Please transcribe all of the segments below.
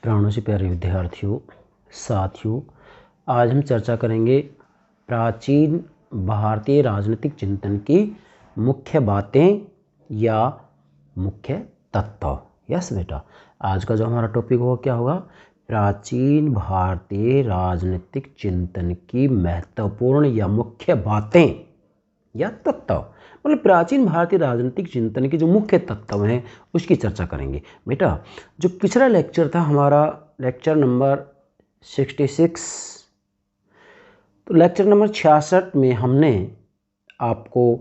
प्राणों से प्यारे विद्यार्थियों, साथियों, आज हम चर्चा करेंगे प्राचीन भारतीय राजनीतिक चिंतन की मुख्य बातें या मुख्य तत्व। यस बेटा, आज का जो हमारा टॉपिक होगा क्या होगा? प्राचीन भारतीय राजनीतिक चिंतन की महत्वपूर्ण या मुख्य बातें या तत्व। मतलब प्राचीन भारतीय राजनीतिक चिंतन के जो मुख्य तत्व हैं उसकी चर्चा करेंगे। बेटा, जो पिछला लेक्चर था हमारा लेक्चर नंबर 66, तो लेक्चर नंबर 66 में हमने आपको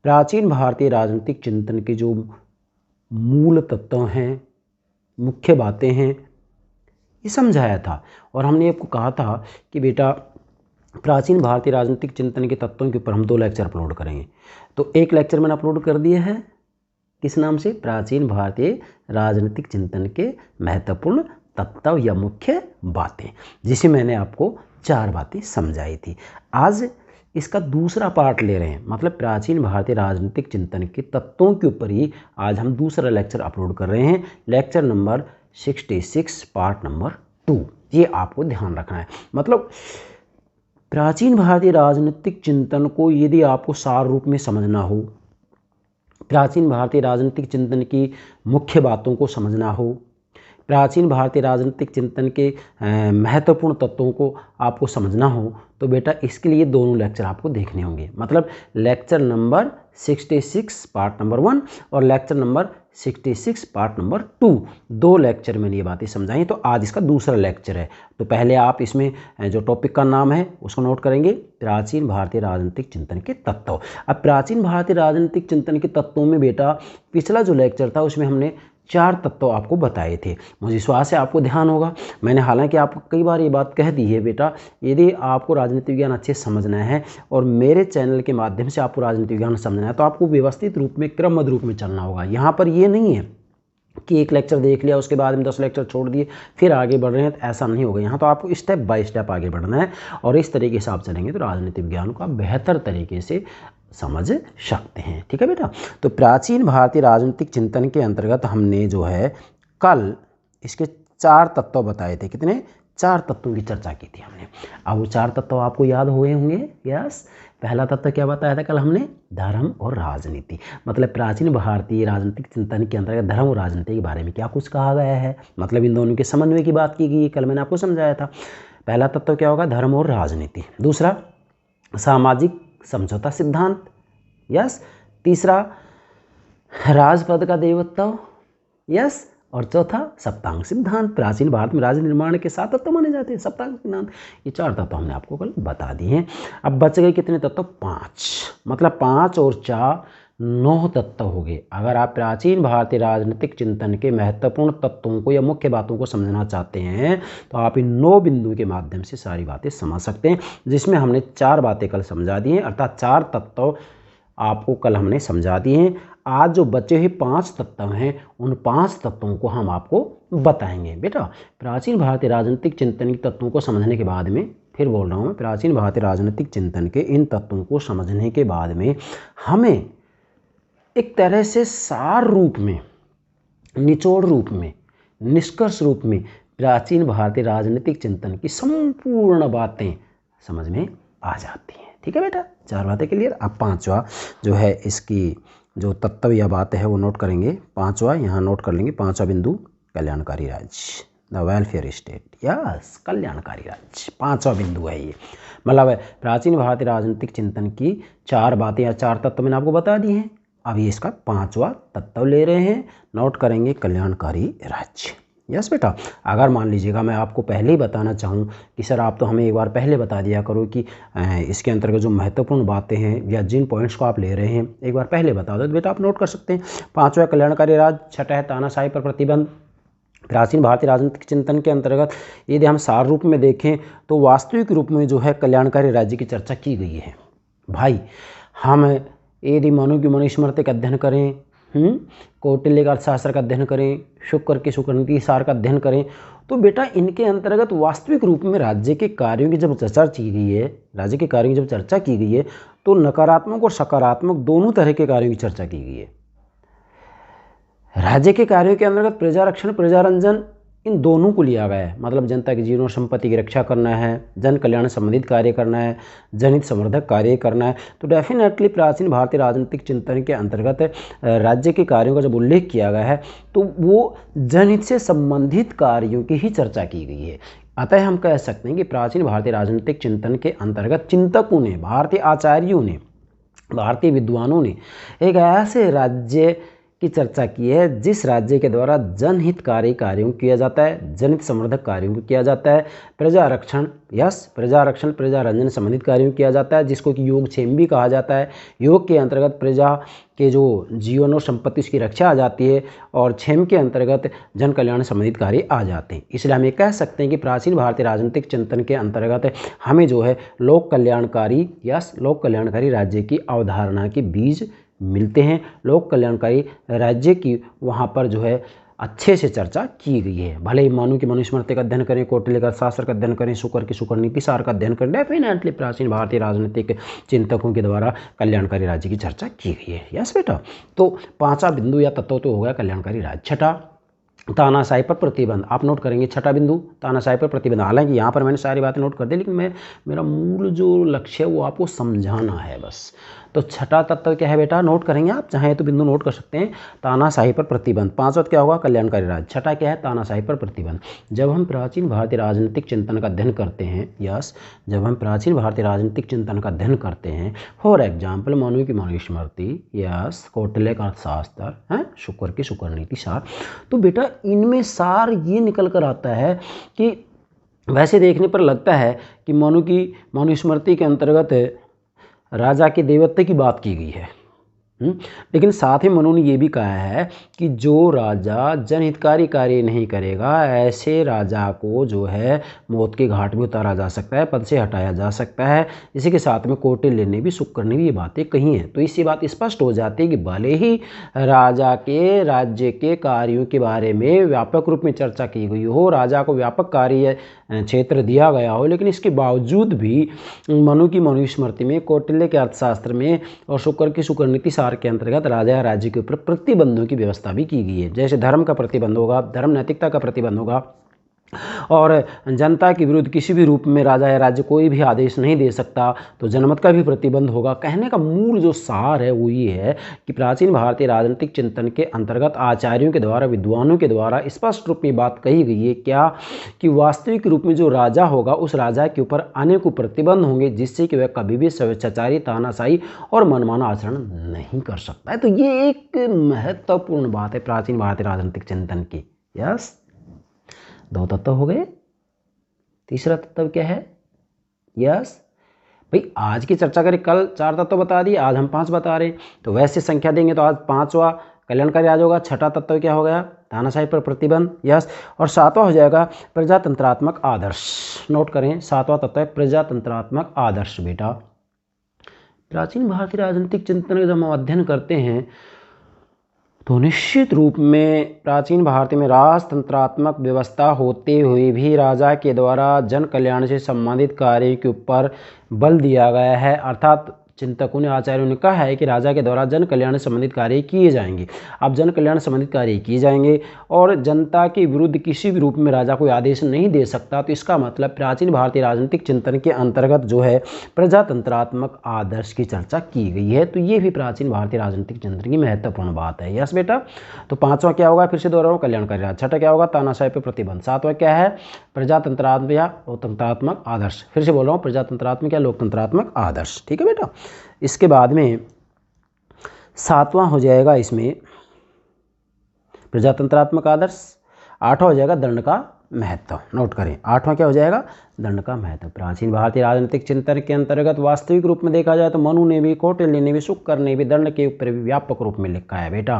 प्राचीन भारतीय राजनीतिक चिंतन के जो मूल तत्व हैं, मुख्य बातें हैं, ये समझाया था। और हमने आपको कहा था कि बेटा प्राचीन भारतीय राजनीतिक चिंतन के तत्वों के ऊपर हम 2 लेक्चर अपलोड करेंगे। तो एक लेक्चर मैंने अपलोड कर दिया है, किस नाम से? प्राचीन भारतीय राजनीतिक चिंतन के महत्वपूर्ण तत्व या मुख्य बातें, जिसे मैंने आपको 4 बातें समझाई थी। आज इसका दूसरा पार्ट ले रहे हैं, मतलब प्राचीन भारतीय राजनीतिक चिंतन के तत्वों के ऊपर ही आज हम दूसरा लेक्चर अपलोड कर रहे हैं, लेक्चर नंबर 66 पार्ट नंबर 2। ये आपको ध्यान रखना है। मतलब प्राचीन भारतीय राजनीतिक चिंतन को यदि आपको सार रूप में समझना हो, प्राचीन भारतीय राजनीतिक चिंतन की मुख्य बातों को समझना हो, प्राचीन भारतीय राजनीतिक चिंतन के महत्वपूर्ण तत्वों को आपको समझना हो, तो बेटा इसके लिए दोनों लेक्चर आपको देखने होंगे। मतलब लेक्चर नंबर 66 पार्ट नंबर 1 और lecture number 66 part number 2, 2 lecture में ये बातें समझाई। तो आज इसका दूसरा लेक्चर है। तो पहले आप इसमें जो टॉपिक का नाम है उसको नोट करेंगे, प्राचीन भारतीय राजनीतिक चिंतन के तत्व। अब प्राचीन भारतीय राजनीतिक चिंतन के तत्वों में बेटा पिछला जो लेक्चर था उसमें हमने 4 तत्व आपको बताए थे। मुझे विश्वास है आपको ध्यान होगा। मैंने हालांकि आपको कई बार ये बात कह दी है बेटा, यदि आपको राजनीति विज्ञान अच्छे से समझना है और मेरे चैनल के माध्यम से आपको राजनीति विज्ञान समझना है, तो आपको व्यवस्थित रूप में, क्रमबद्ध रूप में चलना होगा। यहाँ पर ये नहीं है कि एक लेक्चर देख लिया उसके बाद में 10 लेक्चर छोड़ दिए फिर आगे बढ़ रहे हैं, तो ऐसा नहीं होगा। यहाँ तो आपको स्टेप बाय स्टेप आगे बढ़ना है और इस तरीके से आप चलेंगे तो राजनीति विज्ञान को आप बेहतर तरीके से समझ सकते हैं। ठीक है बेटा, तो प्राचीन भारतीय राजनीतिक चिंतन के अंतर्गत हमने जो है कल इसके 4 तत्व बताए थे। कितने? 4 तत्वों की चर्चा की थी हमने। अब वो 4 तत्व आपको याद हुए होंगे। यस, पहला तत्व क्या बताया था कल हमने? धर्म और राजनीति। मतलब प्राचीन भारतीय राजनीतिक चिंतन के अंतर्गत धर्म और राजनीति के बारे में क्या कुछ कहा गया है, मतलब इन दोनों के समन्वय की बात की गई। कल मैंने आपको समझाया था। पहला तत्व क्या होगा? धर्म और राजनीति। दूसरा, सामाजिक समझौता सिद्धांत। यस। तीसरा, राजपद का देवत्व। यस। और चौथा, सप्तांग सिद्धांत। प्राचीन भारत में राज्य निर्माण के 7 तत्व माने जाते हैं, सप्तांग सिद्धांत। ये 4 तत्व हमने आपको कल बता दिए हैं। अब बच गए कितने तत्व? 5। मतलब 5 और 4 9 तत्व हो गए। अगर आप प्राचीन भारतीय राजनीतिक चिंतन के महत्वपूर्ण तत्वों को या मुख्य बातों को समझना चाहते हैं तो आप इन 9 बिंदुओं के माध्यम से सारी बातें समझ सकते हैं, जिसमें हमने 4 बातें कल समझा दी हैं, अर्थात 4 तत्व आपको कल हमने समझा दिए हैं। आज जो बचे हुए 5 तत्व हैं उन 5 तत्वों को हम आपको बताएंगे। बेटा प्राचीन भारतीय राजनीतिक चिंतन के तत्वों को समझने के बाद में, फिर बोल रहा हूँ मैं, प्राचीन भारतीय राजनीतिक चिंतन के इन तत्वों को समझने के बाद में हमें एक तरह से सार रूप में, निचोड़ रूप में, निष्कर्ष रूप में प्राचीन भारतीय राजनीतिक चिंतन की संपूर्ण बातें समझ में आ जाती हैं। ठीक है बेटा, 4 बातें क्लियर। अब 5वां जो है इसकी जो तत्व या बात है वो नोट करेंगे। 5वां यहाँ नोट कर लेंगे। 5वां बिंदु, कल्याणकारी राज्य, द वेलफेयर स्टेट। यस, कल्याणकारी राज्य 5वां बिंदु है ये। मतलब प्राचीन भारतीय राजनीतिक चिंतन की 4 बातें या 4 तत्व मैंने आपको बता दिए हैं। अब ये इसका 5वां तत्व ले रहे हैं, नोट करेंगे कल्याणकारी राज्य। यस बेटा, अगर मान लीजिएगा मैं आपको पहले ही बताना चाहूँ कि सर आप तो हमें एक बार पहले बता दिया करो कि इसके अंतर्गत जो महत्वपूर्ण बातें हैं या जिन पॉइंट्स को आप ले रहे हैं एक बार पहले बता दो, तो बेटा आप नोट कर सकते हैं। 5वां कल्याणकारी राज्य। 6वां है तानाशाही पर प्रतिबंध। प्राचीन भारतीय राजनीतिक चिंतन के अंतर्गत यदि हम सार रूप में देखें तो वास्तविक रूप में जो है कल्याणकारी राज्य की चर्चा की गई है। भाई हम यदि मनु की मनुस्मृति का अध्ययन करें, कौटिल्य का अर्थशास्त्र का अध्ययन करें, शुक्र के शुक्रनीति सार का अध्ययन करें, तो बेटा इनके अंतर्गत वास्तविक रूप में राज्य के कार्यों की जब चर्चा की गई है, राज्य के कार्यों की जब चर्चा की गई है तो नकारात्मक और सकारात्मक दोनों तरह के कार्यों की चर्चा की गई है। राज्य के कार्यों के अंतर्गत प्रजारक्षण, प्रजारंजन, इन दोनों को लिया गया है, मतलब जनता के जीवन और संपत्ति की रक्षा करना है, जन कल्याण संबंधित कार्य करना है, जनहित संवर्धक कार्य करना है। तो डेफिनेटली प्राचीन भारतीय राजनीतिक चिंतन के अंतर्गत राज्य के कार्यों का जब उल्लेख किया गया है तो वो जनहित से संबंधित कार्यों की ही चर्चा की गई है। अतः हम कह सकते हैं कि प्राचीन भारतीय राजनीतिक चिंतन के अंतर्गत चिंतकों ने, भारतीय आचार्यों ने, भारतीय विद्वानों ने एक ऐसे राज्य की चर्चा की है जिस राज्य के द्वारा जनहितकारी कार्यों किया जाता है, जनहित संवर्धक कार्यों को किया जाता है, प्रजा आरक्षण प्रजा आरक्षण प्रजा रंजन संबंधित कार्यों किया जाता है, जिसको कि योगक्षेम भी कहा जाता है। योग के अंतर्गत प्रजा के जो जीवन और संपत्ति उसकी रक्षा आ जाती है और क्षेम के अंतर्गत जन कल्याण संबंधित कार्य आ जाते हैं। इसलिए हम ये कह सकते हैं कि प्राचीन भारतीय राजनीतिक चिंतन के अंतर्गत हमें जो है लोक कल्याणकारी राज्य की अवधारणा के बीज मिलते हैं। लोक कल्याणकारी राज्य की वहाँ पर जो है अच्छे से चर्चा की गई है। भले ही मानो कि मनुस्मृति का अध्ययन करें, कौटिल्य का शास्त्र का अध्ययन करें, शुकर की शुकर नीति सार का अध्ययन करें, डेफिनेटली प्राचीन भारतीय राजनीतिक चिंतकों के द्वारा कल्याणकारी राज्य की चर्चा की गई है। यस बेटा, तो पांचवा बिंदु या तत्व तो हो गया कल्याणकारी राज्य। छठा, तानाशाही पर प्रतिबंध। आप नोट करेंगे छठा बिंदु, तानाशाही पर प्रतिबंध। हालांकि यहाँ पर मैंने सारी बातें नोट कर दी, लेकिन मेरा मूल जो लक्ष्य है वो आपको समझाना है बस। तो छठा तत्व क्या है बेटा, नोट करेंगे आप, चाहे तो बिंदु नोट कर सकते हैं। तानाशाही पर प्रतिबंध। पांचवा क्या होगा, कल्याणकारी राज्य। छठा क्या है, तानाशाही पर प्रतिबंध। जब हम प्राचीन भारतीय राजनीतिक चिंतन का अध्ययन करते हैं, जब हम प्राचीन भारतीय राजनीतिक चिंतन का अध्ययन करते हैं, फॉर एग्जाम्पल मनु की मनुस्मृति, कौटिल्य का अर्थशास्त्र है, शुकर की शुकर नीति सार, तो बेटा इनमें सार ये निकल कर आता है कि वैसे देखने पर लगता है कि मनु की मनुस्मृति के अंतर्गत राजा के देवत्व की बात की गई है, लेकिन साथ ही मनु ने यह भी कहा है कि जो राजा जनहितकारी कार्य नहीं करेगा ऐसे राजा को जो है मौत के घाट में उतारा जा सकता है, पद से हटाया जा सकता है। इसी के साथ में कौटिल्य ने भी, शुक्र ने भी ये बातें कही हैं। तो इससे बात स्पष्ट हो जाती है कि भले ही राजा के राज्य के कार्यों के बारे में व्यापक रूप में चर्चा की गई हो, राजा को व्यापक कार्य क्षेत्र दिया गया हो, लेकिन इसके बावजूद भी मनु की मनुस्मृति में, कौटिल्य के अर्थशास्त्र में और शुकर की शुकर नीति सार के अंतर्गत राजा या राज्य के ऊपर प्रतिबंधों की व्यवस्था भी की गई है। जैसे धर्म का प्रतिबंध होगा, धर्म नैतिकता का प्रतिबंध होगा, और जनता के विरुद्ध किसी भी रूप में राजा या राज्य कोई भी आदेश नहीं दे सकता, तो जनमत का भी प्रतिबंध होगा। कहने का मूल जो सार है वो ये है कि प्राचीन भारतीय राजनीतिक चिंतन के अंतर्गत आचार्यों के द्वारा, विद्वानों के द्वारा स्पष्ट रूप में बात कही गई है क्या, कि वास्तविक रूप में जो राजा होगा उस राजा के ऊपर अनेकों प्रतिबंध होंगे, जिससे कि वह कभी भी स्वेच्छाचारी, तानाशाही और मनमाना आचरण नहीं कर सकता है। तो ये एक महत्वपूर्ण बात है प्राचीन भारतीय राजनीतिक चिंतन की। यस, दो तत्व हो गए। तीसरा तत्व क्या है, भाई आज की चर्चा करें, कल 4 तत्व बता दिए, आज हम 5 बता रहे हैं, तो वैसे संख्या देंगे तो आज 5वां कल्याणकारी आज होगा। छठा तत्व क्या हो गया, तानाशाही पर प्रतिबंध। और 7वां हो जाएगा प्रजातंत्रात्मक आदर्श। नोट करें, 7वां तत्व है प्रजातंत्रात्मक आदर्श। बेटा प्राचीन भारतीय राजनीतिक चिंतन का जब हम अध्ययन करते हैं तो निश्चित रूप में प्राचीन भारत में राजतंत्रात्मक व्यवस्था होते हुए भी राजा के द्वारा जन कल्याण से संबंधित कार्य के ऊपर बल दिया गया है। अर्थात चिंतकों ने, आचार्यों ने कहा है कि राजा के द्वारा जन कल्याण संबंधित कार्य किए जाएंगे। अब जन कल्याण संबंधित कार्य किए जाएंगे और जनता के विरुद्ध किसी भी रूप में राजा कोई आदेश नहीं दे सकता। तो इसका मतलब प्राचीन भारतीय राजनीतिक चिंतन के अंतर्गत जो है प्रजातंत्रात्मक आदर्श की चर्चा की गई है। तो ये भी प्राचीन भारतीय राजनीतिक चिंतन की महत्वपूर्ण बात है। यस बेटा, तो 5वां क्या होगा, फिर से दोहराऊं, कल्याणकारी राज्य। छठा क्या होगा, तानाशाही पर प्रतिबंध। 7वां क्या है, प्रजातंत्रात्मक या लोकतंत्रात्मक आदर्श। फिर से बोल रहा हूँ, प्रजातंत्रात्मक या लोकतंत्रात्मक आदर्श। ठीक है बेटा, इसके बाद में 7वां हो जाएगा इसमें प्रजातंत्रात्मक आदर्श। 8वां हो जाएगा दंड का महत्व। नोट करें, 8वां क्या हो जाएगा, दंड का महत्व। प्राचीन भारतीय राजनीतिक चिंतन के अंतर्गत वास्तविक रूप में देखा जाए तो मनु ने भी, कौटिल्य ने भी, शुक्र ने भी दंड के ऊपर भी व्यापक रूप में लिखा है। बेटा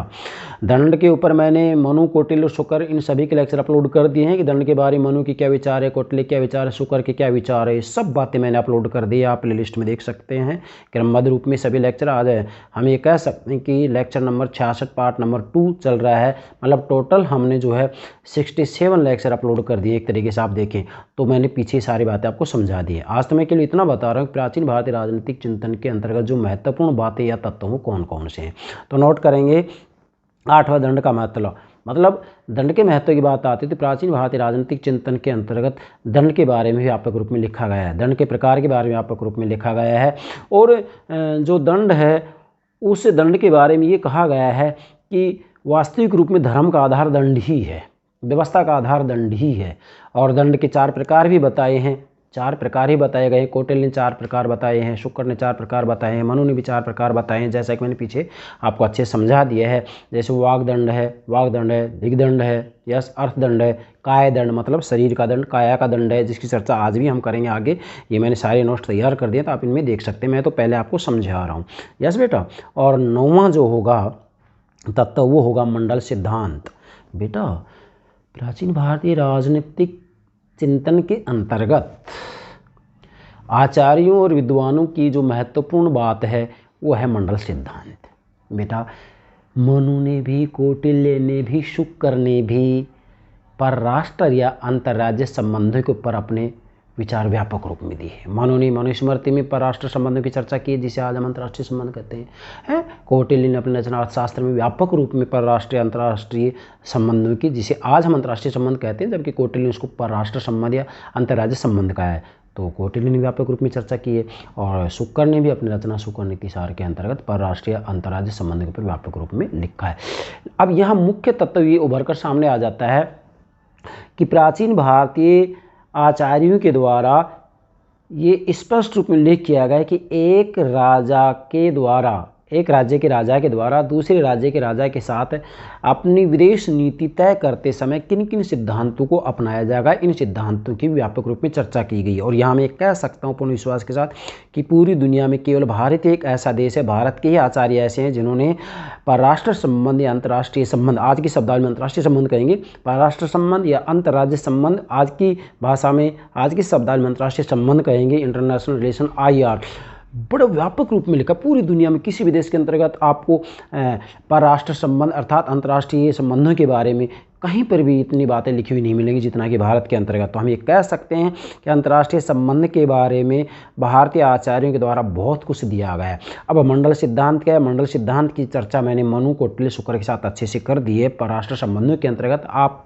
दंड के ऊपर मैंने मनु, कौटिल्य, शुक्र इन सभी के लेक्चर अपलोड कर दिए हैं कि दंड के बारे में मनु की क्या विचार है, कौटिल्य क्या विचार है, शुक्र के क्या विचार है, सब बातें मैंने अपलोड कर दी है। आप प्ले लिस्ट में देख सकते हैं क्रमबद्ध रूप में सभी लेक्चर आ जाए। हम ये कह सकते हैं कि लेक्चर नंबर 66 पार्ट नंबर 2 चल रहा है। मतलब टोटल हमने जो है 67 लेक्चर अपलोड कर दिए। एक तरीके से आप देखें तो मैंने पीछे सारी बातें आपको समझा दी है। आज तो मैं केवल इतना बता रहा हूँ प्राचीन भारतीय राजनीतिक चिंतन के अंतर्गत जो महत्वपूर्ण बातें या तत्व कौन कौन से हैं। तो नोट करेंगे, 8वां दंड का महत्व। मतलब दंड के महत्व की बात आती है तो प्राचीन भारतीय राजनीतिक चिंतन के अंतर्गत दंड के बारे में व्यापक रूप में लिखा गया है, दंड के प्रकार के बारे में व्यापक रूप में लिखा गया है। और जो दंड है उस दंड के बारे में ये कहा गया है कि वास्तविक रूप में धर्म का आधार दंड ही है, व्यवस्था का आधार दंड ही है। और दंड के 4 प्रकार भी बताए हैं, 4 प्रकार ही बताए गए। कौटिल्य ने 4 प्रकार बताए हैं, शुक्र ने 4 प्रकार बताए हैं, मनु ने भी 4 प्रकार बताए हैं, जैसा कि मैंने पीछे आपको अच्छे समझा दिया है। जैसे वाग्दंड है, दिग्दंड है, यस अर्थदंड है, काय दंड मतलब शरीर का दंड, काया का दंड है, जिसकी चर्चा आज भी हम करेंगे आगे। ये मैंने सारे नोट्स तैयार कर दिए तो आप इनमें देख सकते हैं, मैं तो पहले आपको समझा रहा हूँ। यस बेटा। और 9वां जो होगा तत्व वो होगा मंडल सिद्धांत। बेटा प्राचीन भारतीय राजनीतिक चिंतन के अंतर्गत आचार्यों और विद्वानों की जो महत्वपूर्ण बात है वो है मंडल सिद्धांत। बेटा मनु ने भी, कौटिल्य ने भी, शुक्र ने भी परराष्ट्र या अंतर्राज्य संबंधों के ऊपर अपने विचार व्यापक रूप में दिए हैं। मनु ने मनुस्मृति में परराष्ट्र संबंधों की चर्चा की, जिसे आज हम अंतर्राष्ट्रीय संबंध कहते हैं। कौटिल्य ने अपने रचना अर्थशास्त्र में व्यापक रूप में परराष्ट्रीय अंतर्राष्ट्रीय संबंधों की, जिसे आज हम अंतर्राष्ट्रीय संबंध कहते हैं, जबकि कौटिल्य ने उसको परराष्ट्र संबंध या अंतर्राज्य संबंध कहा है। तो कौटिल्य ने व्यापक रूप में चर्चा की है। और शुक्र ने भी अपनी रचना शुक्र नीति सार के अंतर्गत परराष्ट्रीय अंतर्राज्य संबंध के ऊपर व्यापक रूप में लिखा है। अब यहाँ मुख्य तत्व ये उभर कर सामने आ जाता है कि प्राचीन भारतीय आचार्यों के द्वारा ये स्पष्ट रूप में उल्लेख किया गया है कि एक राज्य के राजा के द्वारा दूसरे राज्य के राजा के साथ अपनी विदेश नीति तय करते समय किन किन सिद्धांतों को अपनाया जाएगा, इन सिद्धांतों की व्यापक रूप में चर्चा की गई है। और यहाँ मैं कह सकता हूँ पूर्ण विश्वास के साथ कि पूरी दुनिया में केवल भारत एक ऐसा देश है, भारत के ही आचार्य ऐसे हैं जिन्होंने परराष्ट्र संबंध या अंतर्राष्ट्रीय संबंध, आज की शब्दावली में अंतर्राष्ट्रीय संबंध कहेंगे, परराष्ट्र संबंध या अंतर्राज्य संबंध, आज की भाषा में, आज की शब्दावली में अंतर्राष्ट्रीय संबंध कहेंगे, इंटरनेशनल रिलेशन IR, बड़े व्यापक रूप में लिखा। पूरी दुनिया में किसी भी देश के अंतर्गत आपको परराष्ट्र संबंध अर्थात अंतर्राष्ट्रीय संबंधों के बारे में कहीं पर भी इतनी बातें लिखी हुई नहीं मिलेंगी जितना कि भारत के अंतर्गत। तो हम ये कह सकते हैं कि अंतर्राष्ट्रीय संबंध के बारे में भारतीय आचार्यों के द्वारा बहुत कुछ दिया गया है। अब मंडल सिद्धांत क्या है? मंडल सिद्धांत की चर्चा मैंने मनु, कौटिल्य, शुक्र के साथ अच्छे से कर दी है। परराष्ट्र संबंधों के अंतर्गत आप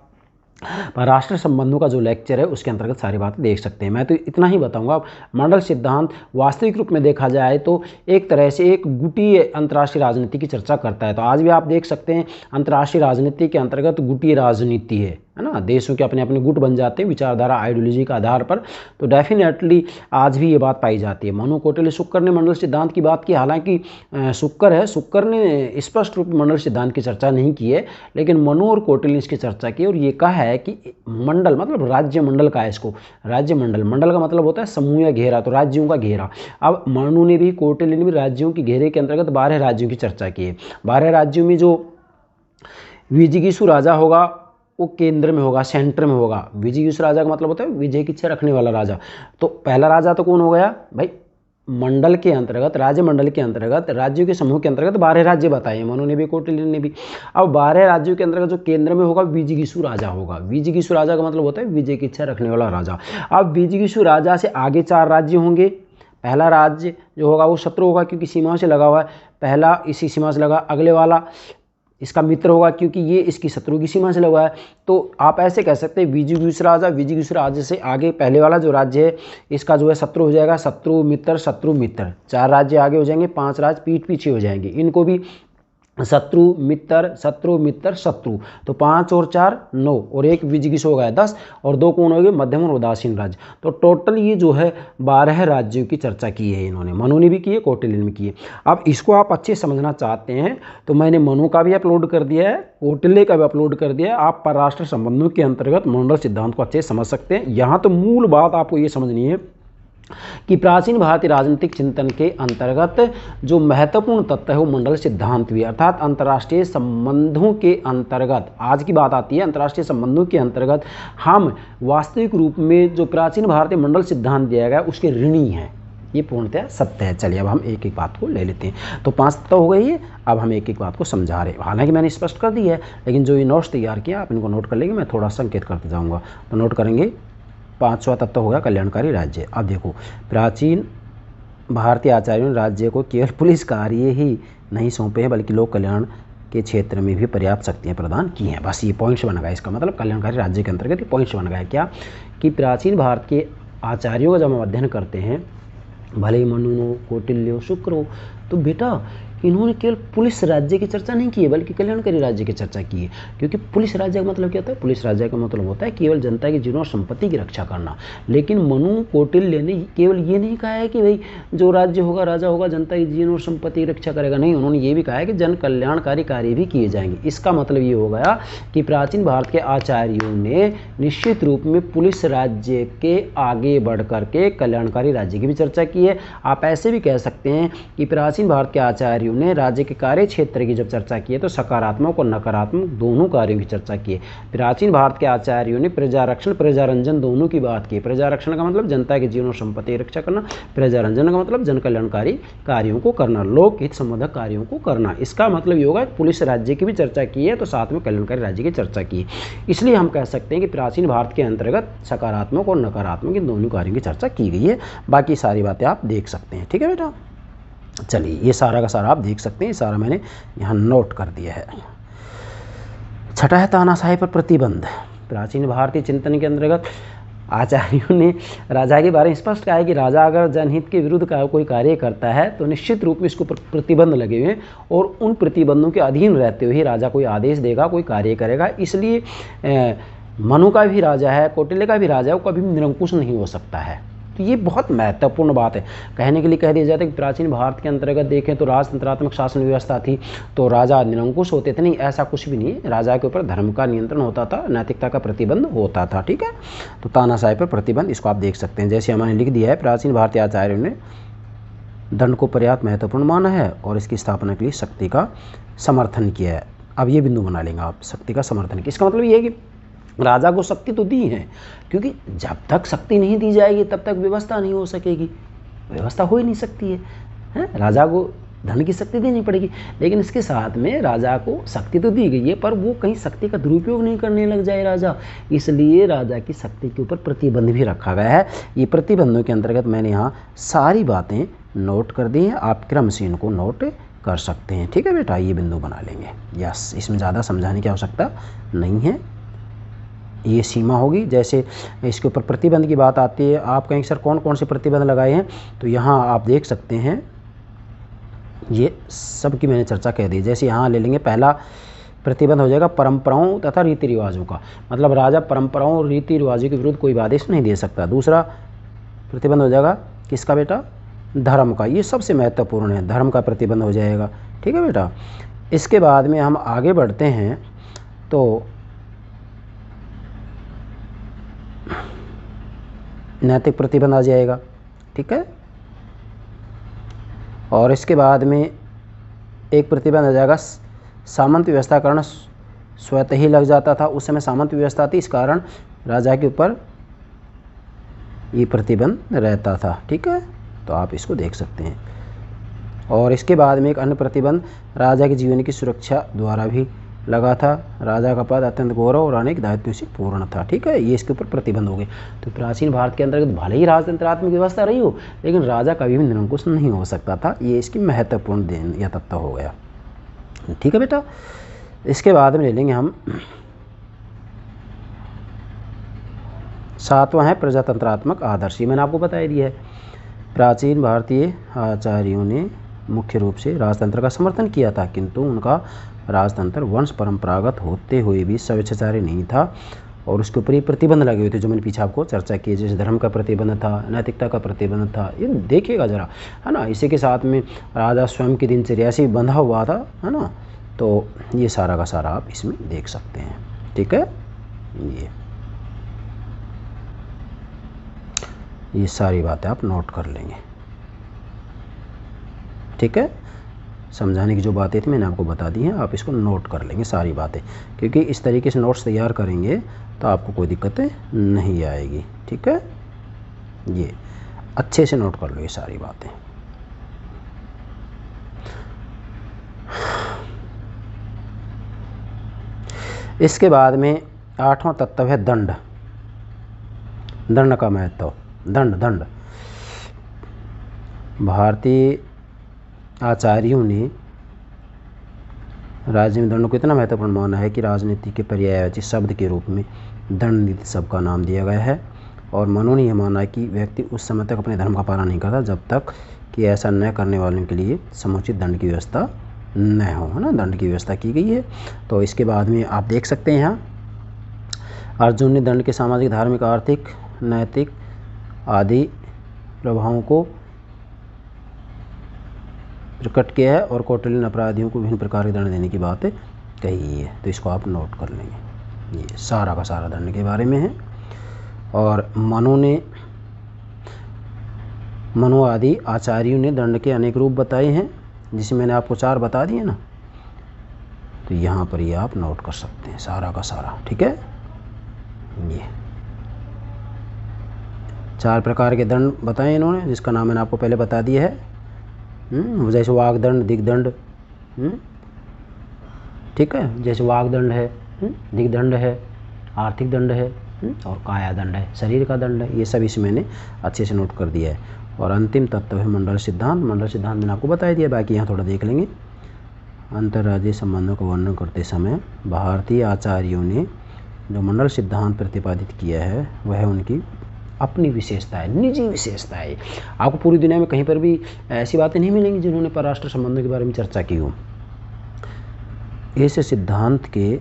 परराष्ट्र संबंधों का जो लेक्चर है उसके अंतर्गत सारी बातें देख सकते हैं। मैं तो इतना ही बताऊंगा। मंडल सिद्धांत वास्तविक रूप में देखा जाए तो एक तरह से एक गुटीय अंतर्राष्ट्रीय राजनीति की चर्चा करता है। तो आज भी आप देख सकते हैं अंतर्राष्ट्रीय राजनीति के अंतर्गत गुटीय राजनीति है ना, देशों के अपने अपने गुट बन जाते हैं विचारधारा आइडियोलॉजी के आधार पर। तो डेफिनेटली आज भी ये बात पाई जाती है। मनु, कौटिल्य, शुक्र ने मंडल सिद्धांत की बात की। हालांकि शुक्र ने स्पष्ट रूप में मंडल सिद्धांत की चर्चा नहीं की है, लेकिन मनु और कौटिल्य ने इसकी चर्चा की और ये कहा है कि मंडल मतलब राज्य मंडल का है। इसको राज्य मंडल, मंडल का मतलब होता है समूह या घेरा, तो राज्यों का घेरा। अब मनु ने भी, कौटिल्य ने भी राज्यों की घेरे के अंतर्गत 12 राज्यों की चर्चा की है। 12 राज्यों में जो विजिगीषु राजा होगा वो केंद्र में होगा, सेंटर में होगा। विजिगीषु राजा का मतलब होता है विजय की इच्छा रखने वाला राजा। तो पहला राजा तो कौन हो गया भाई? मंडल के अंतर्गत, राज्य मंडल के अंतर्गत, राज्यों के समूह के अंतर्गत 12 राज्य बताए मनु ने भी, कौटिल्य ने भी। अब 12 राज्यों के अंतर्गत जो केंद्र में होगा विजिगीषु राजा होगा। विजिगीषु राजा का मतलब होता है विजय की इच्छा रखने वाला राजा। अब विजिगीषु राजा से आगे 4 राज्य होंगे। पहला राज्य जो होगा वो शत्रु होगा क्योंकि सीमा से लगा हुआ है, पहला इसी सीमा से लगा। अगले वाला इसका मित्र होगा क्योंकि ये इसकी शत्रु की सीमा से लगा है। तो आप ऐसे कह सकते हैं विजिगीषु राजा, विजिगीषु राजा से आगे पहले वाला जो राज्य है इसका जो है शत्रु हो जाएगा, शत्रु मित्र, शत्रु मित्र। 4 राज्य आगे हो जाएंगे, 5 राज्य पीठ पीछे हो जाएंगे। इनको भी शत्रु मित्र, शत्रु मित्र, शत्रु। तो 5 और 4 9 और 1 विजिगीषु हो गया 10 और 2 कौन हो गए? मध्यम और उदासीन राज्य। तो टोटल ये जो है 12 राज्यों की चर्चा की है इन्होंने। मनु ने भी की है, कौटिल्य ने भी की है। अब इसको आप अच्छे समझना चाहते हैं तो मैंने मनु का भी अपलोड कर दिया है, कौटिल्य का भी अपलोड कर दिया है। आप परराष्ट्र संबंधों के अंतर्गत मंडल सिद्धांत को अच्छे समझ सकते हैं। यहाँ तो मूल बात आपको ये समझनी है कि प्राचीन भारतीय राजनीतिक चिंतन के अंतर्गत जो महत्वपूर्ण तत्व है वो मंडल सिद्धांत भी, अर्थात अंतर्राष्ट्रीय संबंधों के अंतर्गत आज की बात आती है। अंतर्राष्ट्रीय संबंधों के अंतर्गत हम वास्तविक रूप में जो प्राचीन भारतीय मंडल सिद्धांत दिया गया उसके ऋणी हैं। ये पूर्णतः सत्य है। चलिए अब हम एक एक बात को ले लेते हैं। तो 5 तत्व हो गई है, अब हम एक एक बात को समझा रहे हैं। हालांकि मैंने स्पष्ट कर दी है, लेकिन जो ये नोट्स तैयार किया आप इनको नोट कर लेंगे, मैं थोड़ा संकेत करते जाऊँगा। तो नोट करेंगे। 5वां तत्व हो गया कल्याणकारी राज्य। अब देखो, प्राचीन भारतीय आचार्यों ने राज्य को केवल पुलिस कार्य ही नहीं सौंपे हैं बल्कि लोक कल्याण के क्षेत्र में भी पर्याप्त शक्तियाँ प्रदान की हैं। बस ये पॉइंट्स बन गया, इसका मतलब कल्याणकारी राज्य के अंतर्गत ये पॉइंट्स बन गया क्या कि प्राचीन भारत के आचार्यों का जब हम अध्ययन करते हैं, भले ही मनु हो, कौटिल्य हो, शुक्र हो, तो बेटा इन्होंने केवल पुलिस राज्य की चर्चा नहीं की है बल्कि कल्याणकारी राज्य की चर्चा की है। क्योंकि पुलिस राज्य का मतलब क्या होता है? पुलिस राज्य का मतलब होता है केवल जनता के जीवन और संपत्ति की रक्षा करना। लेकिन मनु कौटिल्य ने केवल ये नहीं कहा है कि भाई जो राज्य होगा, राजा होगा, जनता के जीवन और संपत्ति की रक्षा करेगा, नहीं, उन्होंने ये भी कहा है कि जन कल्याणकारी कार्य भी किए जाएंगे। इसका मतलब ये हो गया कि प्राचीन भारत के आचार्यों ने निश्चित रूप में पुलिस राज्य के आगे बढ़ करके कल्याणकारी राज्य की भी चर्चा की है। आप ऐसे भी कह सकते हैं कि प्राचीन भारत के आचार्य ने राज्य के कार्य क्षेत्र की जब चर्चा की है तो सकारात्मक और नकारात्मक दोनों कार्यों की चर्चा की है। प्राचीन भारत के आचार्यों ने प्रजारक्षण प्रजारंजन दोनों की बात की। प्रजारक्षण का मतलब जनता के जीवन और संपत्ति की रक्षा करना, प्रजारंजन का मतलब जन कल्याणकारी कार्यों को करना, लोक हित संवर्धक कार्यों को करना। इसका मतलब ये होगा पुलिस राज्य की भी चर्चा की है तो साथ में कल्याणकारी राज्य की चर्चा की है। इसलिए हम कह सकते हैं कि प्राचीन भारत के अंतर्गत सकारात्मक और नकारात्मक इन दोनों कार्यों की चर्चा की गई है। बाकी सारी बातें आप देख सकते हैं। ठीक है बेटा, चलिए ये सारा का सारा आप देख सकते हैं, सारा मैंने यहाँ नोट कर दिया है। छठा है तानाशाही पर प्रतिबंध। प्राचीन भारतीय चिंतन के अंतर्गत आचार्यों ने राजा के बारे में स्पष्ट कहा है कि राजा अगर जनहित के विरुद्ध कोई कार्य करता है तो निश्चित रूप में इसको प्रतिबंध लगे हुए हैं और उन प्रतिबंधों के अधीन रहते हुए ही राजा कोई आदेश देगा, कोई कार्य करेगा। इसलिए मनु का भी राजा है, कौटिल्य का भी राजा है, वो कभी भी निरंकुश नहीं हो सकता है। तो ये बहुत महत्वपूर्ण बात है। कहने के लिए कह दिया जाता है कि प्राचीन भारत के अंतर्गत देखें तो राजतंत्रात्मक शासन व्यवस्था थी तो राजा निरंकुश होते थे, नहीं, ऐसा कुछ भी नहीं है। राजा के ऊपर धर्म का नियंत्रण होता था, नैतिकता का प्रतिबंध होता था। ठीक है, तो तानाशाही पर प्रतिबंध इसको आप देख सकते हैं। जैसे हमारे लिख दिया है, प्राचीन भारतीय आचार्यों ने दंड को पर्याप्त महत्वपूर्ण माना है और इसकी स्थापना के लिए शक्ति का समर्थन किया है। अब ये बिंदु बना लेंगे आप, शक्ति का समर्थन किया। इसका मतलब ये है कि राजा को शक्ति तो दी है, क्योंकि जब तक शक्ति नहीं दी जाएगी तब तक व्यवस्था नहीं हो सकेगी, व्यवस्था हो ही नहीं सकती है। राजा को धन की शक्ति देनी पड़ेगी, लेकिन इसके साथ में राजा को शक्ति तो दी गई है पर वो कहीं शक्ति का दुरुपयोग नहीं करने लग जाए राजा, इसलिए राजा की शक्ति के ऊपर प्रतिबंध भी रखा गया है। ये प्रतिबंधों के अंतर्गत मैंने यहाँ सारी बातें नोट कर दी हैं, आप क्रम से इनको नोट कर सकते हैं। ठीक है बेटा, ये बिंदु बना लेंगे। यस, इसमें ज़्यादा समझाने की आवश्यकता नहीं है, ये सीमा होगी। जैसे इसके ऊपर प्रतिबंध की बात आती है, आप कहेंगे सर कौन कौन से प्रतिबंध लगाए हैं, तो यहाँ आप देख सकते हैं, ये सब की मैंने चर्चा कह दी। जैसे यहाँ ले लेंगे, पहला प्रतिबंध हो जाएगा परंपराओं तथा रीति रिवाजों का, मतलब राजा परंपराओं और रीति रिवाजों के विरुद्ध कोई भी आदेश नहीं दे सकता। दूसरा प्रतिबंध हो जाएगा किसका बेटा? धर्म का, ये सबसे महत्वपूर्ण है, धर्म का प्रतिबंध हो जाएगा। ठीक है बेटा, इसके बाद में हम आगे बढ़ते हैं तो नैतिक प्रतिबंध आ जाएगा। ठीक है, और इसके बाद में एक प्रतिबंध आ जाएगा सामंत व्यवस्था कारण स्वतः ही लग जाता था, उस समय सामंत व्यवस्था थी, इस कारण राजा के ऊपर ये प्रतिबंध रहता था। ठीक है, तो आप इसको देख सकते हैं। और इसके बाद में एक अन्य प्रतिबंध राजा के जीवन की सुरक्षा द्वारा भी लगा था, राजा का पद अत्यंत गौरव और अनेक दायित्वों से पूर्ण था। ठीक है, ये इसके ऊपर प्रतिबंध हो गए। तो प्राचीन भारत के अंतर्गत भले ही राजतंत्रात्मक व्यवस्था रही हो, लेकिन राजा कभी भी निरंकुश नहीं हो सकता था, ये इसकी महत्वपूर्ण देन या तत्व हो गया। ठीक है बेटा, इसके बाद में ले लेंगे हम सातवां है प्रजातंत्रात्मक आदर्श। ये मैंने आपको बता दिया है, प्राचीन भारतीय आचार्यों ने मुख्य रूप से राजतंत्र का समर्थन किया था, किंतु उनका राजतंत्र वंश परंपरागत होते हुए भी स्वेच्छाचारी नहीं था और उसके ऊपर ही प्रतिबंध लगे हुए थे, जो मैंने पीछे आपको चर्चा की, जैसे धर्म का प्रतिबंध था, नैतिकता का प्रतिबंध था। ये देखिएगा जरा, है ना। इसी के साथ में राजा स्वयं की दिनचर्या से बंधा हुआ था, है ना। तो ये सारा का सारा आप इसमें देख सकते हैं। ठीक है, ये सारी बातें आप नोट कर लेंगे। ठीक है, समझाने की जो बातें थी मैंने आपको बता दी हैं, आप इसको नोट कर लेंगे सारी बातें, क्योंकि इस तरीके से नोट्स तैयार करेंगे तो आपको कोई दिक्कतें नहीं आएगी। ठीक है, ये अच्छे से नोट कर लो ये सारी बातें। इसके बाद में आठवां तत्व है दंड। दंड का महत्व, दंड भारतीय आचार्यों ने राज्य में दंड को इतना महत्वपूर्ण माना है कि राजनीति के पर्यायवाची शब्द के रूप में दंड नीति शब्द का नाम दिया गया है। और मनु ने यह माना कि व्यक्ति उस समय तक अपने धर्म का पालन नहीं करता जब तक कि ऐसा न करने वालों के लिए समुचित दंड की व्यवस्था न हो, है ना। दंड की व्यवस्था की गई है। तो इसके बाद में आप देख सकते हैं यहाँ अर्जुन ने दंड के सामाजिक, धार्मिक, आर्थिक, नैतिक आदि प्रभावों को प्रकट किया है और कौटिल्य ने अपराधियों को विभिन्न प्रकार के दंड देने की बात कही है। तो इसको आप नोट कर लेंगे। ये सारा का सारा दंड के बारे में है। और मनु आदि आचार्यों ने दंड के अनेक रूप बताए हैं, जिसमें मैंने आपको 4 बता दिए ना। तो यहाँ पर ये आप नोट कर सकते हैं सारा का सारा, ठीक है। ये 4 प्रकार के दंड बताए इन्होंने, जिसका नाम मैंने आपको पहले बता दिया है। जैसे वागदंड, दिग्दंड, ठीक है। जैसे वागदंड है, दिग्दंड है, आर्थिक दंड है और काया दंड है, शरीर का दंड है। ये सब इसमें मैंने अच्छे से नोट कर दिया है। और अंतिम तत्व है मंडल सिद्धांत। मंडल सिद्धांत मैंने आपको बता दिया, बाकी यहाँ थोड़ा देख लेंगे। अंतर्राज्यीय संबंधों का वर्णन करते समय भारतीय आचार्यों ने जो मंडल सिद्धांत प्रतिपादित किया है वह उनकी अपनी विशेषता है, निजी विशेषता है। आपको पूरी दुनिया में कहीं पर भी ऐसी बातें नहीं मिलेंगी जिन्होंने परराष्ट्र संबंधों के बारे में चर्चा की हो। इस सिद्धांत के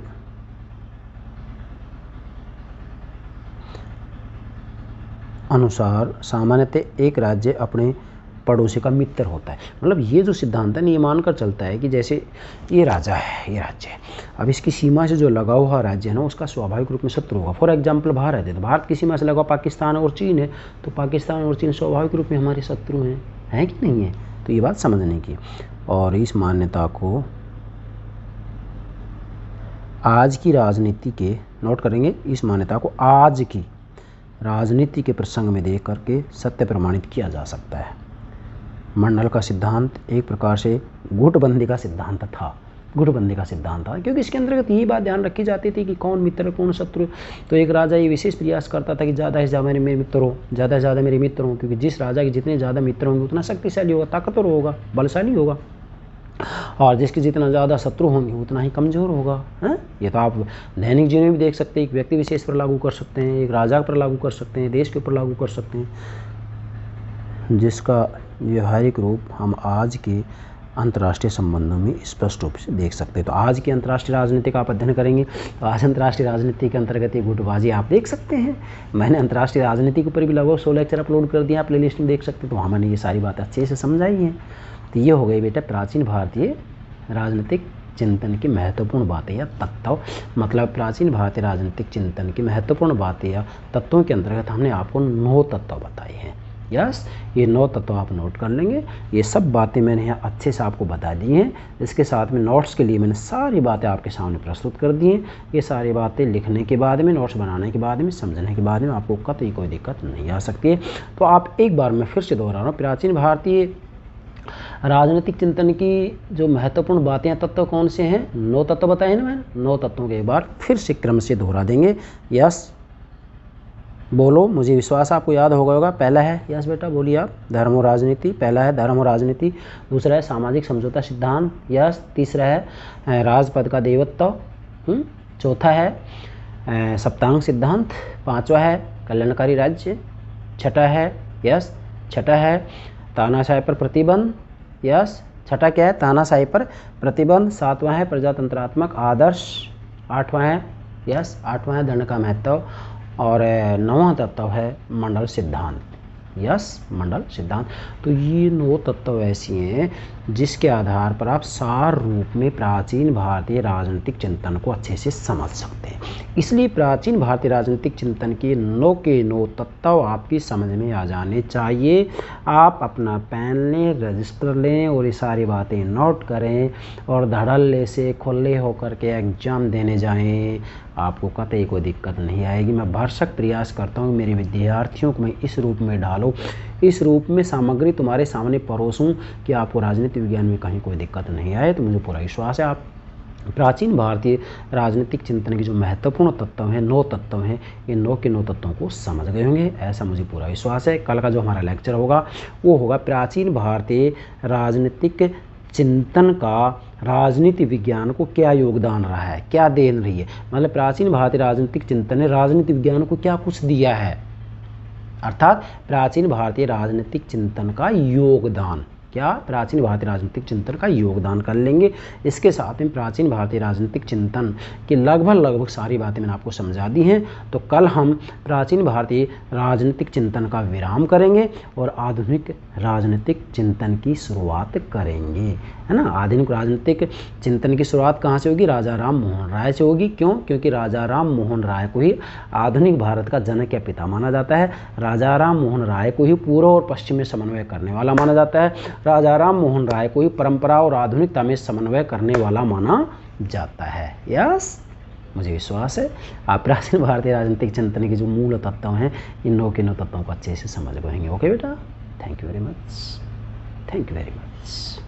अनुसार सामान्यतः एक राज्य अपने पड़ोसी का मित्र होता है। मतलब ये जो सिद्धांत है ना, ये मानकर चलता है कि जैसे ये राजा है, ये राज्य है, अब इसकी सीमा से जो लगा हुआ राज्य है ना, उसका स्वाभाविक रूप में शत्रु होगा। फॉर एग्जांपल भारत है, तो भारत की सीमा से लगा पाकिस्तान और चीन है, तो पाकिस्तान और चीन स्वाभाविक रूप में हमारे शत्रु हैं, है कि नहीं है। तो ये बात समझने की। और इस मान्यता को आज की राजनीति के, नोट करेंगे, इस मान्यता को आज की राजनीति के प्रसंग में देख करके सत्य प्रमाणित किया जा सकता है। मंडल का सिद्धांत एक प्रकार से गुटबंदी का सिद्धांत था। गुटबंदी का सिद्धांत था क्योंकि इसके अंतर्गत यही बात ध्यान रखी जाती थी कि कौन मित्र कौन शत्रु। तो एक राजा ये विशेष प्रयास करता था कि ज़्यादा से ज़्यादा मेरे मित्र हो, ज़्यादा से ज़्यादा मेरे मित्र हों, क्योंकि जिस राजा के जितने ज़्यादा मित्र होंगे उतना शक्तिशाली होगा, ताकतवर होगा, बलशाली होगा। और जिसके जितना ज़्यादा शत्रु होंगे उतना ही कमज़ोर होगा। हैं, ये तो आप दैनिक जीवन में भी देख सकते हैं। एक व्यक्ति विशेष पर लागू कर सकते हैं, एक राजा पर लागू कर सकते हैं, देश के ऊपर लागू कर सकते हैं, जिसका व्यवहारिक रूप हम आज के अंतर्राष्ट्रीय संबंधों में स्पष्ट रूप से देख सकते हैं। तो आज की अंतर्राष्ट्रीय राजनीति का आप अध्ययन करेंगे तो आज अंतर्राष्ट्रीय राजनीति के अंतर्गत ये गुटबाजी आप देख सकते हैं। मैंने अंतर्राष्ट्रीय राजनीति के ऊपर भी लगभग 100 लेक्चर अपलोड कर दिया, प्ले लिस्ट में देख सकते हैं। तो वहाँ मैंने ये सारी बात अच्छे से समझाई हैं। तो ये हो गई बेटा प्राचीन भारतीय राजनीतिक चिंतन की महत्वपूर्ण बातें या तत्व। मतलब प्राचीन भारतीय राजनीतिक चिंतन की महत्वपूर्ण बातें या तत्वों के अंतर्गत हमने आपको 9 तत्व बताए हैं। यस, ये 9 तत्व आप नोट कर लेंगे। ये सब बातें मैंने यहाँ अच्छे से आपको बता दी हैं। इसके साथ में नोट्स के लिए मैंने सारी बातें आपके सामने प्रस्तुत कर दी हैं। ये सारी बातें लिखने के बाद में, नोट्स बनाने के बाद में, समझने के बाद में आपको कतई कोई दिक्कत नहीं आ सकती है। तो आप एक बार मैं फिर से दोहरा रहा हूँ, प्राचीन भारतीय राजनीतिक चिंतन की जो महत्वपूर्ण बातें हैं, तत्व कौन से हैं? 9 तत्व बताए ना मैंने। 9 तत्वों के एक बार फिर से क्रम से दोहरा देंगे। यस बोलो, मुझे विश्वास आपको याद होगा। पहला है, यस बेटा बोलिए आप, धर्म और राजनीति। पहला है धर्म और राजनीति। दूसरा है सामाजिक समझौता सिद्धांत। यस। तीसरा है राजपद का देवत्व। चौथा है सप्तांग सिद्धांत। पांचवा है कल्याणकारी राज्य। छठा है, यस, छठा है तानाशाही पर प्रतिबंध। यस, छठा क्या है? तानाशाही पर प्रतिबंध। सातवां है प्रजातंत्रात्मक आदर्श। आठवां है, यस, आठवां है दंड का महत्व। और 9वां तत्व है मंडल सिद्धांत। यस, मंडल सिद्धांत। तो ये 9 तत्व ऐसी हैं जिसके आधार पर आप सार रूप में प्राचीन भारतीय राजनीतिक चिंतन को अच्छे से समझ सकते हैं। इसलिए प्राचीन भारतीय राजनीतिक चिंतन के 9 के 9 तत्व आपकी समझ में आ जाने चाहिए। आप अपना पेन लें, रजिस्टर लें और ये सारी बातें नोट करें और धड़ल्ले से खुले होकर के एग्जाम देने जाएं। आपको कतई कोई दिक्कत नहीं आएगी। मैं भरसक प्रयास करता हूँ मेरे विद्यार्थियों को मैं इस रूप में डालूँ, इस रूप में सामग्री तुम्हारे सामने परोसूँ कि आपको राजनीति विज्ञान में कहीं कोई दिक्कत नहीं आए। तो मुझे पूरा विश्वास है आप प्राचीन भारतीय राजनीतिक चिंतन के जो महत्वपूर्ण तत्व हैं, 9 तत्व हैं, ये 9 के 9 तत्वों को समझ गए होंगे, ऐसा मुझे पूरा विश्वास है। कल का जो हमारा लेक्चर होगा वो होगा प्राचीन भारतीय राजनीतिक चिंतन का राजनीति विज्ञान को क्या योगदान रहा है, क्या देन रही है, मतलब प्राचीन भारतीय राजनीतिक चिंतन ने राजनीति विज्ञान को क्या कुछ दिया है, अर्थात प्राचीन भारतीय राजनीतिक चिंतन का योगदान, क्या प्राचीन भारतीय राजनीतिक चिंतन का योगदान कर लेंगे। इसके साथ में प्राचीन भारतीय राजनीतिक चिंतन की लगभग सारी बातें मैंने आपको समझा दी हैं। तो कल हम प्राचीन भारतीय राजनीतिक चिंतन का विराम करेंगे और आधुनिक राजनीतिक चिंतन की शुरुआत करेंगे, है ना। आधुनिक राजनीतिक चिंतन की शुरुआत कहाँ से होगी, राजा राम मोहन राय से होगी। क्यों, क्योंकि राजा राम मोहन राय को ही आधुनिक भारत का जनक या पिता माना जाता है। राजा राम मोहन राय को ही पूर्व और पश्चिम में समन्वय करने वाला माना जाता है। राजा राम मोहन राय को ही परंपरा और आधुनिकता में समन्वय करने वाला माना जाता है। यस, मुझे विश्वास है आप प्राचीन भारतीय राजनीतिक चिंतन के जो मूल तत्व हैं, इन 9 के 9 तत्वों को अच्छे से समझ पाएंगे। ओके बेटा, thank you very much, thank you very much.